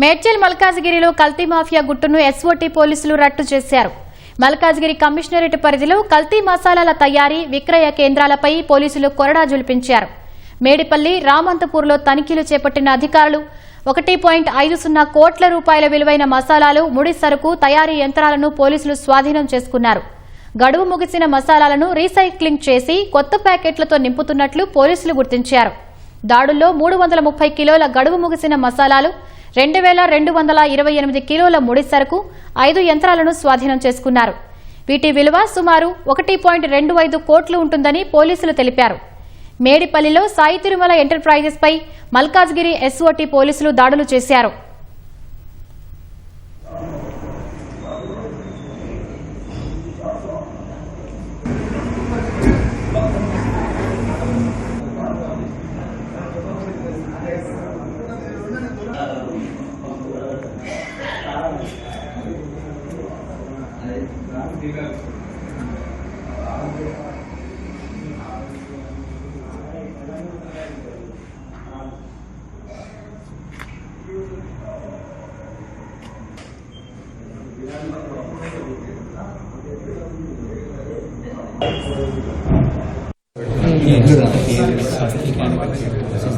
మేడ్చల్ మల్కాజ్గిరిలో కల్తీ mafia గుట్టును SOT పోలీసులు రట్టు చేశారు. మల్కాజ్గిరి కమిషనరేట్ పరిధిలో కల్తీ మసాలాల తయారీ విక్రయ కేంద్రాలపై పోలీసులు కొరడా జులిపించారు. మేడిపల్లి రామంతపూర్లో తనిఖీలు చేపట్టిన అధికారులు 1.50 కోట్ల రూపాయల విలువైన మసాలాలు, ముడి సరుకు, తయారీ యంత్రాలను పోలీసులు స్వాధీనం చేసుకున్నారు. గడువు ముగిసిన మసాలాలను రీసైక్లింగ్ చేసి కొత్త ప్యాకెట్లతో నింపుతున్నట్లు పోలీసులు గుర్తించారు. దాడుల్లో 330 కిలోల గడువు ముగిసిన మసాలాలు, 2228 కిలోల ముడి సరుకు, 5 యంత్రాలను స్వాధీనం చేసుకున్నారు. వీటి విలువ సుమారు 1.25 కోట్లు ఉంటుందని పోలీసులు తెలిపారు. మేడిపల్లిలో సాయి తిరుమల ఎంటర్ప్రైజెస్ పై మల్కాజ్గిరి ఎస్ఓటీ పోలీసులు దాడులు చేశారు.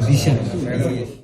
Vision.